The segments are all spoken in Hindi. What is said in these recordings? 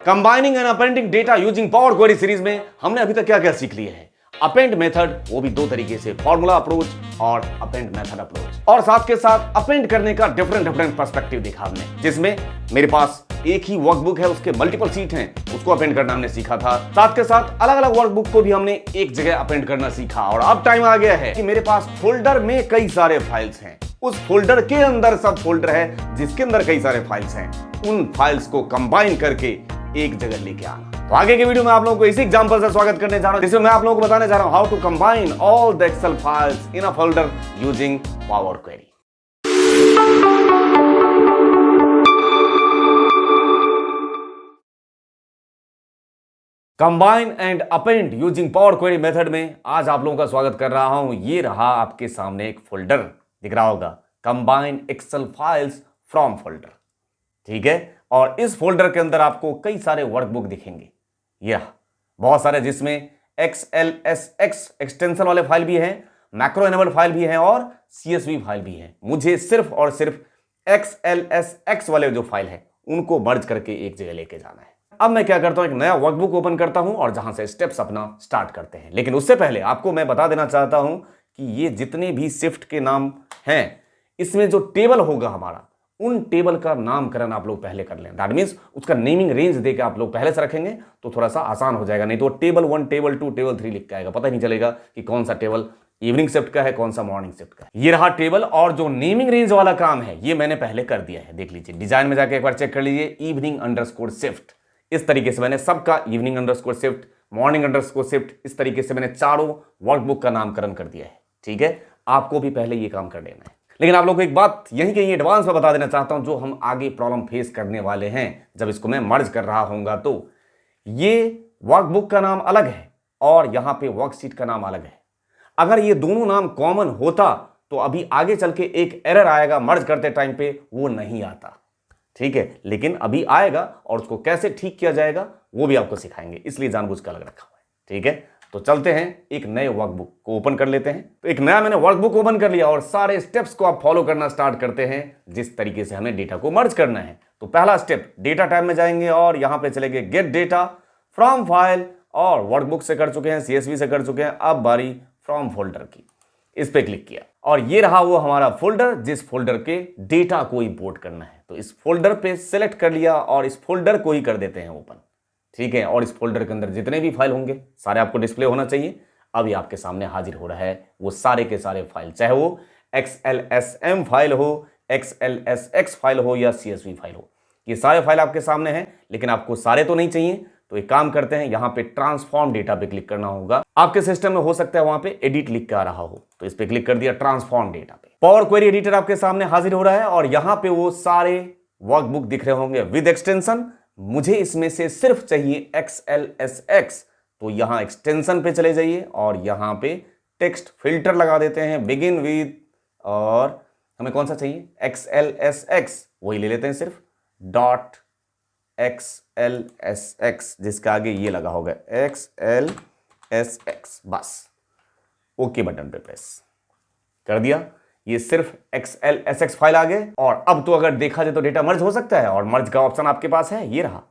Combining and appending data using power query series में हमने अभी तक क्या क्या सीख लिए हैं। अपेंड मेथड, वो भी दो तरीके से, फॉर्मूला अप्रोच और अपेंड मेथड अप्रोच, और साथ के साथ अपेंड करने का डिफरेंट पर्सपेक्टिव देखा हमने, जिसमें मेरे पास एक ही वर्कबुक है, उसके मल्टीपल सीट हैं, उसको अपेंड करना हमने सीखा था। साथ के साथ अलग अलग वर्कबुक को भी हमने एक जगह अपेंड करना सीखा। और अब टाइम आ गया है कि मेरे पास फोल्डर में कई सारे फाइल्स हैं, उस फोल्डर के अंदर सब फोल्डर है जिसके अंदर कई सारे फाइल्स हैं, उन फाइल्स को कंबाइन करके एक जगह लेके आना। तो आगे के वीडियो में आप लोगों को इसी एग्जांपल से स्वागत करने जा रहा हूं, जिसमें मैं आप लोगों को बताने जा रहा हूं how to combine all the Excel files in a folder using power query. Combine and append using power query method में आज आप लोगों का स्वागत कर रहा हूं। ये रहा आपके सामने एक फोल्डर दिख रहा होगा, combine Excel files from folder, ठीक है। और इस फोल्डर के अंदर आपको कई सारे वर्कबुक दिखेंगे, यह बहुत सारे, जिसमें XLSX एक्सटेंशन वाले फाइल भी हैं, मैक्रो एनेबल्ड फाइल भी हैं और CSV फाइल भी हैं। मुझे सिर्फ और सिर्फ XLSX वाले जो फाइल हैं उनको मर्ज करके एक जगह लेके जाना है। अब मैं क्या करता हूं, एक नया वर्कबुक ओपन करता हूं और जहां से स्टेप्स अपना स्टार्ट करते हैं। लेकिन उससे पहले आपको मैं बता देना चाहता हूं कि ये जितने भी शिफ्ट के नाम हैं, इसमें जो टेबल होगा हमारा, उन टेबल का नामकरण आप लोग पहले कर लें। दैट मींस उसका नेमिंग रेंज देकर आप लोग पहले से रखेंगे तो थोड़ा सा आसान हो जाएगा, नहीं तो टेबल 1, टेबल 2, टेबल 3 लिख के आएगा, पता ही नहीं चलेगा कि कौन सा टेबल इवनिंग शिफ्ट का है, कौन सा मॉर्निंग शिफ्ट का है। ये रहा टेबल, और जो नेमिंग रेंज वाला काम है ये मैंने पहले कर दिया है। देख लीजिए, डिजाइन में जाके एक बार चेक कर लीजिए, इवनिंग अंडरस्कोर शिफ्ट, इस तरीके से मैंने सबका evening underscore shift, morning underscore shift, इस तरीके से मैंने चारों वर्कबुक का नामकरण कर दिया है, ठीक है। आपको भी पहले ये काम कर लेना है। लेकिन आप लोगों को एक बात यहीं के एडवांस में बता देना चाहता हूं, जो हम आगे प्रॉब्लम फेस करने वाले हैं जब इसको मैं मर्ज कर रहा हूंगा, तो ये वर्कबुक का नाम अलग है और यहां पे वर्कशीट का नाम अलग है। अगर ये दोनों नाम कॉमन होता तो अभी आगे चल के एक एरर आएगा मर्ज करते टाइम पे, वो नहीं आता, ठीक है। लेकिन अभी आएगा और उसको कैसे ठीक किया जाएगा वो भी आपको सिखाएंगे, इसलिए जानबूझ कर अलग रखा हुआ है, ठीक है। तो चलते हैं, एक नए वर्कबुक को ओपन कर लेते हैं। तो एक नया मैंने वर्कबुक ओपन कर लिया और सारे स्टेप्स को आप फॉलो करना स्टार्ट करते हैं जिस तरीके से हमें डेटा को मर्ज करना है। तो पहला स्टेप, डेटा टैब में जाएंगे और यहां पे चलेंगे गेट डेटा फ्रॉम फाइल, और वर्कबुक से कर चुके हैं, CSV से कर चुके हैं, अब बारी फ्रॉम फोल्डर की। इस पे क्लिक किया और ये रहा वो हमारा फोल्डर जिस फोल्डर के डेटा को इंपोर्ट करना है। तो इस फोल्डर पे सिलेक्ट कर लिया और इस फोल्डर को ही कर देते हैं ओपन, ठीक है। और इस फोल्डर के अंदर जितने भी फाइल होंगे सारे आपको डिस्प्ले होना चाहिए। अभी आपके सामने हाजिर हो रहा है वो सारे के सारे फाइल, चाहे वो XLSM फाइल हो, XLSX फाइल हो या CSV फाइल हो, ये सारे फाइल आपके सामने हैं। लेकिन आपको सारे तो नहीं चाहिए, तो एक काम करते हैं, यहां पे ट्रांसफॉर्म डेटा पे क्लिक करना होगा। आपके सिस्टम में हो सकता है वहां पे एडिट लिख के आ रहा हो, तो इस पे क्लिक कर दिया, ट्रांसफॉर्म डेटा पे। पावर क्वेरी एडिटर आपके सामने हाजिर हो रहा है और यहां पे वो सारे वर्कबुक दिख रहे होंगे विद एक्सटेंशन। मुझे इसमें से सिर्फ चाहिए XLSX, तो यहां एक्सटेंशन पे चले जाइए और यहां पे टेक्स्ट फिल्टर लगा देते हैं, बिगिन विद, और हमें कौन सा चाहिए, XLSX, वही ले लेते हैं सिर्फ, डॉट XLSX, जिसका आगे ये लगा होगा XLSX, बस ओके बटन पे प्रेस कर दिया। ये सिर्फ XLSX फाइल आ गए। और अब तो अगर देखा जाए तो डेटा मर्ज हो सकता है और मर्ज का ऑप्शन आपके पास है, ये रहा।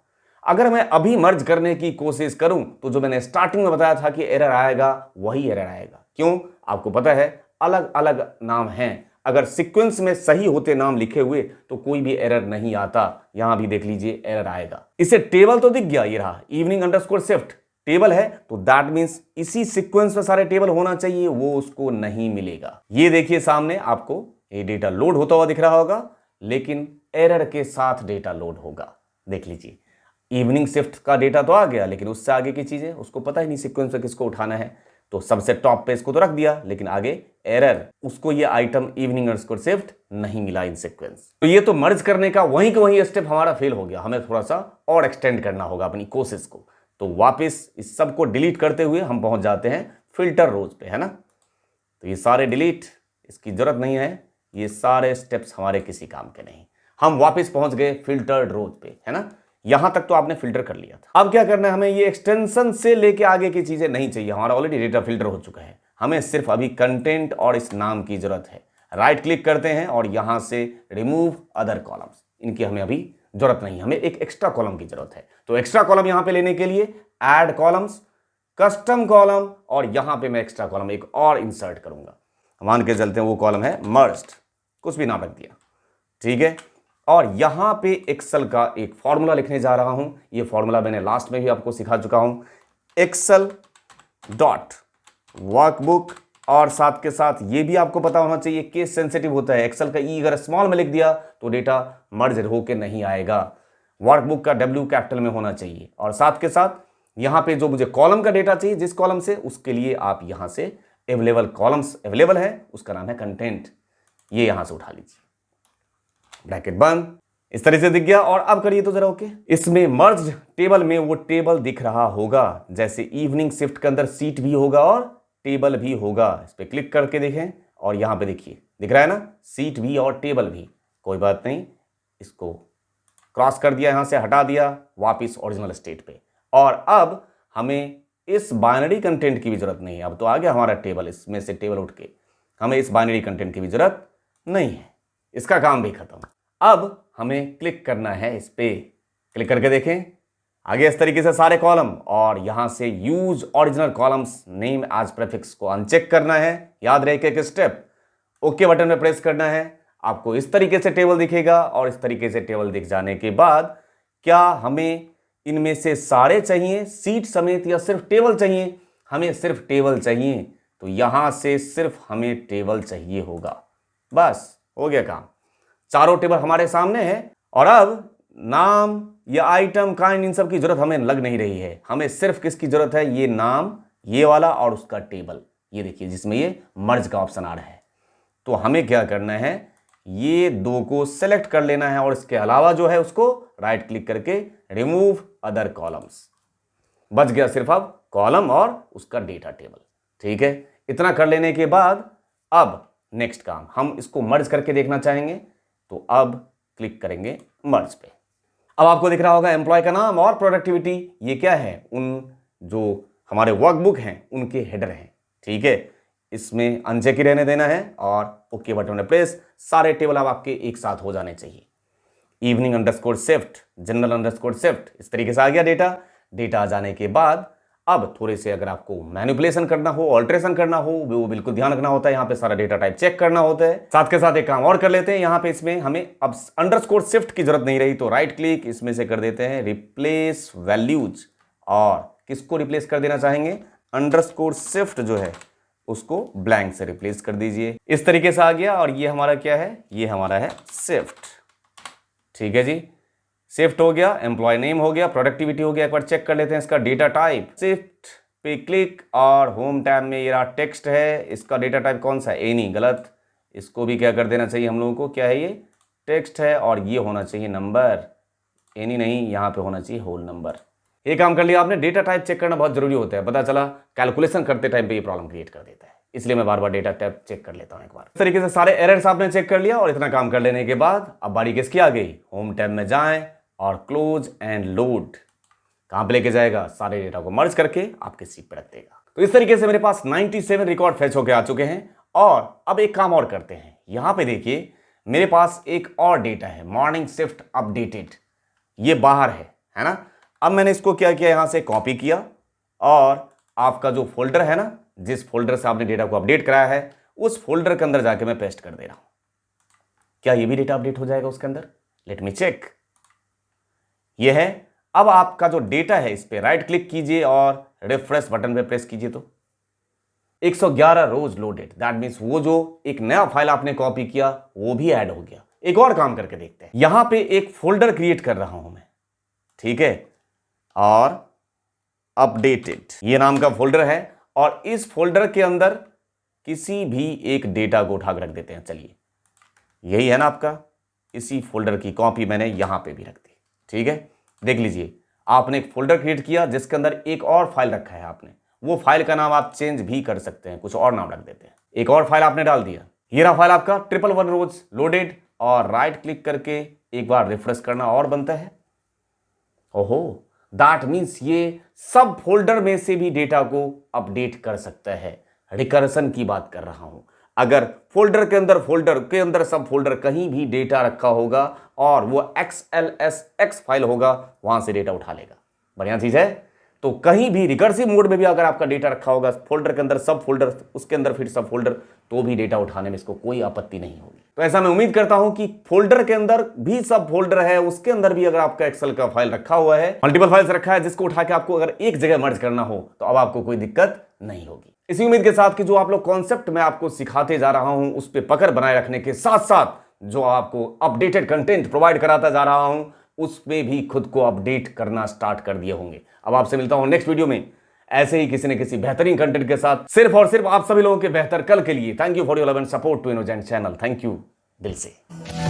अगर मैं अभी मर्ज करने की कोशिश करूं तो जो मैंने स्टार्टिंग में बताया था कि एरर आएगा, वही एरर आएगा। क्यों, आपको पता है अलग अलग नाम हैं, अगर सीक्वेंस में सही होते नाम लिखे हुए तो कोई भी एरर नहीं आता। यहां भी देख लीजिए एरर आएगा। इसे टेबल तो दिख गया, ये रहा इवनिंग अंडरस्कोर शिफ्ट टेबल है, तो दैट मींस इसी सीक्वेंस में सारे टेबल होना चाहिए, वो उसको नहीं मिलेगा। ये देखिए सामने आपको ये डेटा लोड होता हुआ दिख रहा होगा, लेकिन एरर के साथ डेटा लोड होगा। देख लीजिए, इवनिंग शिफ्ट का डेटा तो आ गया, लेकिन उससे आगे की चीजें उसको पता ही नहीं सीक्वेंस में किसको उठाना है, तो सबसे टॉप पे इसको तो रख दिया, लेकिन आगे एरर, उसको ये आइटम इवनिंग अंडरस्कोर शिफ्ट नहीं मिला इन सीक्वेंस। तो ये तो मर्ज करने का वहीं का वहीं स्टेप हमारा फेल हो गया। हमें थोड़ा सा और एक्सटेंड करना होगा अपनी कोशिश को। तो वापस इस सब को डिलीट करते हुए हम पहुंच जाते हैं फिल्टर रोज पे, है ना। तो ये सारे डिलीट, इसकी जरूरत नहीं है, ये सारे स्टेप्स हमारे किसी काम के नहीं। हम वापस पहुंच गए फिल्टर्ड रोज पे, है ना। यहां तक तो आपने फिल्टर कर लिया था। अब क्या करना है, हमें ये एक्सटेंशन से लेके आगे की चीजें नहीं चाहिए, हमारा ऑलरेडी डेटा फिल्टर हो चुका है। हमें सिर्फ अभी कंटेंट और इस नाम की जरूरत है। राइट क्लिक करते हैं और यहां से रिमूव अदर कॉलम्स, इनकी हमें अभी जरूरत नहीं, हमें एक एक्स्ट्रा कॉलम की जरूरत है। तो एक्स्ट्रा कॉलम यहां पे लेने के लिए ऐड कॉलम्स, कस्टम कॉलम, और यहां पे मैं एक्स्ट्रा कॉलम एक और इंसर्ट करूंगा। मान के चलते हैं वो कॉलम है मर्ज्ड, कुछ भी नाम रख दिया, ठीक है। और यहां पे एक्सेल का एक फॉर्मूला लिखने जा रहा हूं। ये फॉर्मूला मैंने लास्ट में भी आपको सिखा चुका हूं, एक्सेल डॉट वर्कबुक, और साथ के साथ ये भी आपको पता होना चाहिए केस सेंसिटिव होता है। एक्सेल का ई अगर स्मॉल में लिख दिया तो डेटा मर्ज होके नहीं आएगा, वर्कबुक का डब्ल्यू कैपिटल में होना चाहिए। और साथ के साथ यहां पे जो मुझे कॉलम का डेटा चाहिए, जिस कॉलम से, उसके लिए आप यहां से अवेलेबल कॉलम्स अवेलेबल है, उसका नाम है कंटेंट, ये यहां से उठा लीजिए, ब्रैकेट बंद। इस तरह से दिख गया। और अब करिए तो जरा ओके, इसमें मर्ज टेबल में वो टेबल दिख रहा होगा, जैसे इवनिंग शिफ्ट के अंदर सीट भी होगा और टेबल भी होगा। इस पर क्लिक करके देखें और यहां पे देखिए दिख रहा है ना, सीट भी और टेबल भी। कोई बात नहीं, इसको क्रॉस कर दिया, यहां से हटा दिया, वापिस ओरिजिनल स्टेट पे। और अब हमें इस बाइनरी कंटेंट की भी जरूरत नहीं है। अब तो आ गया हमारा टेबल, इसमें से टेबल उठ के, हमें इस बाइनरी कंटेंट की भी जरूरत नहीं है, इसका काम भी खत्म। अब हमें क्लिक करना है इस पे, क्लिक करके देखें आगे इस तरीके से सारे कॉलम, और यहां से use original columns name as prefix को अनचेक करना है। याद रहे एक स्टेप, ओके बटन में प्रेस करना है, आपको इस तरीके से टेबल दिखेगा। और इस तरीके से टेबल दिख जाने के बाद क्या हमें इनमें से सारे चाहिए सीट समेत, या सिर्फ टेबल चाहिए? हमें सिर्फ टेबल चाहिए, तो यहां से सिर्फ हमें टेबल चाहिए होगा, बस हो गया काम। चारों टेबल हमारे सामने है। और अब नाम या आइटम काइंड इन सब की जरूरत हमें लग नहीं रही है, हमें सिर्फ किसकी जरूरत है, ये नाम, ये वाला, और उसका टेबल, ये देखिए जिसमें ये मर्ज का ऑप्शन आ रहा है। तो हमें क्या करना है, ये दो को सेलेक्ट कर लेना है, और इसके अलावा जो है उसको राइट क्लिक करके रिमूव अदर कॉलम्स, बच गया सिर्फ अब कॉलम और उसका डेटा टेबल, ठीक है। इतना कर लेने के बाद अब नेक्स्ट काम, हम इसको मर्ज करके देखना चाहेंगे, तो अब क्लिक करेंगे मर्ज पे। अब आपको दिख रहा होगा एम्प्लॉय का नाम और प्रोडक्टिविटी, ये क्या है, उन जो हमारे वर्कबुक हैं उनके हेडर हैं, ठीक है। इसमें अनचेक ही रहने देना है और ओके बटन में प्रेस, सारे टेबल अब आपके एक साथ हो जाने चाहिए। Evening underscore shift, general underscore shift, इस तरीके से आ गया डेटा आ जाने के बाद अब थोड़े से अगर आपको मैनिपुलेशन करना हो, ऑल्ट्रेशन करना हो, वो बिल्कुल ध्यान रखना होता है, यहाँ पे सारा डेटा टाइप चेक करना होता है। साथ के साथ एक काम और कर लेते हैं, यहाँ पे इसमें हमें अब अंडरस्कोर शिफ्ट की जरूरत नहीं रही, तो राइट क्लिक इसमें से कर देते हैं रिप्लेस वैल्यूज, और किसको रिप्लेस कर देना चाहेंगे, अंडरस्कोर शिफ्ट जो है उसको ब्लैंक से रिप्लेस कर दीजिए। इस तरीके से आ गया, और ये हमारा क्या है, ये हमारा है शिफ्ट, ठीक है जी, शिफ्ट हो गया, एम्प्लॉय नेम हो गया, प्रोडक्टिविटी हो गया। एक बार चेक कर लेते हैं इसका डेटा टाइप, शिफ्ट पे क्लिक, और होम टैब में ये रहा टेक्स्ट है, इसका डेटा टाइप कौन सा है, एनी, गलत, इसको भी क्या कर देना चाहिए हम लोगों को, क्या है ये, टेक्स्ट है, और ये होना चाहिए नंबर, एनी नहीं, यहाँ पे होना चाहिए होल नंबर। ये काम कर लिया आपने। डेटा टाइप चेक करना बहुत जरूरी होता है, पता चला कैलकुलेशन करते टाइम पे ये प्रॉब्लम क्रिएट कर देता है, इसलिए मैं बार बार डेटा टाइप चेक कर लेता हूं एक बार। इस तरीके से सारे एरर्स आपने चेक कर लिया, और इतना काम कर लेने के बाद अब बारी किसकी आ गई, होम टैब में जाएं और क्लोज एंड लोड, कहां पे लेके जाएगा, सारे डेटा को मर्ज करके आपके सीट पे रख देगा। तो इस तरीके से मेरे पास 97 रिकॉर्ड फेच होके आ चुके हैं। और अब एक काम और करते हैं, यहां पे देखिए मेरे पास एक और डेटा है, मॉर्निंग शिफ्ट अपडेटेड, ये बाहर है ना। अब मैंने इसको क्या किया, यहां से कॉपी किया, और आपका जो फोल्डर है ना, जिस फोल्डर से आपने डेटा को अपडेट कराया है, उस फोल्डर के अंदर जाके मैं पेस्ट कर दे रहा हूं। क्या ये भी डेटा अपडेट हो जाएगा उसके अंदर, लेट मी चेक। ये है, अब आपका जो डेटा है इस पे राइट क्लिक कीजिए और रिफ्रेश बटन पे प्रेस कीजिए, तो 111 रोज लोडेड, दैट मींस वो जो एक नया फाइल आपने कॉपी किया वो भी ऐड हो गया। एक और काम करके देखते हैं, यहां पे एक फोल्डर क्रिएट कर रहा हूं मैं, ठीक है, और अपडेटेड ये नाम का फोल्डर है, और इस फोल्डर के अंदर किसी भी एक डेटा को उठा कर रख देते हैं। चलिए, यही है ना आपका, इसी फोल्डर की कॉपी मैंने यहां पे भी रख दी, ठीक है। देख लीजिए, आपने एक फोल्डर क्रिएट किया जिसके अंदर एक और फाइल रखा है आपने, वो फाइल का नाम आप चेंज भी कर सकते हैं, कुछ और नाम रख देते हैं। एक और फाइल आपने डाल दिया, ये रहा फाइल आपका 111 रोज लोडेड, और राइट क्लिक करके एक बार रिफ्रेश करना और बनता है। ओहो, दैट मीन्स ये सब फोल्डर में से भी डेटा को अपडेट कर सकता है। रिकर्सन की बात कर रहा हूं, अगर फोल्डर के अंदर सब फोल्डर कहीं भी डेटा रखा होगा और वो XLSX फाइल होगा, वहां से डेटा उठा लेगा। बढ़िया चीज है। तो कहीं भी रिकर्सिव मोड में भी अगर आपका डेटा रखा होगा फोल्डर के अंदर सब फोल्डर, उसके अंदर फिर सब फोल्डर, तो भी डेटा उठाने में इसको कोई आपत्ति नहीं होगी। तो ऐसा मैं उम्मीद करता हूं कि फोल्डर के अंदर भी सब फोल्डर है, उसके अंदर भी अगर आपका एक्सेल का फाइल रखा हुआ है, मल्टीपल फाइल्स रखा है, जिसको उठा के आपको अगर एक जगह मर्ज करना हो तो अब आपको कोई दिक्कत नहीं होगी। इसी उम्मीद के साथ कि जो आप लोग कॉन्सेप्ट मैं आपको सिखाते जा रहा हूं उस पर पकड़ बनाए रखने के साथ साथ जो आपको अपडेटेड कंटेंट प्रोवाइड कराता जा रहा हूं उसमें भी खुद को अपडेट करना स्टार्ट कर दिए होंगे। अब आपसे मिलता हूं नेक्स्ट वीडियो में ऐसे ही किसी न किसी बेहतरीन कंटेंट के साथ, सिर्फ और सिर्फ आप सभी लोगों के बेहतर कल के लिए। Thank you for your love and support to innocent channel. Thank you दिल से।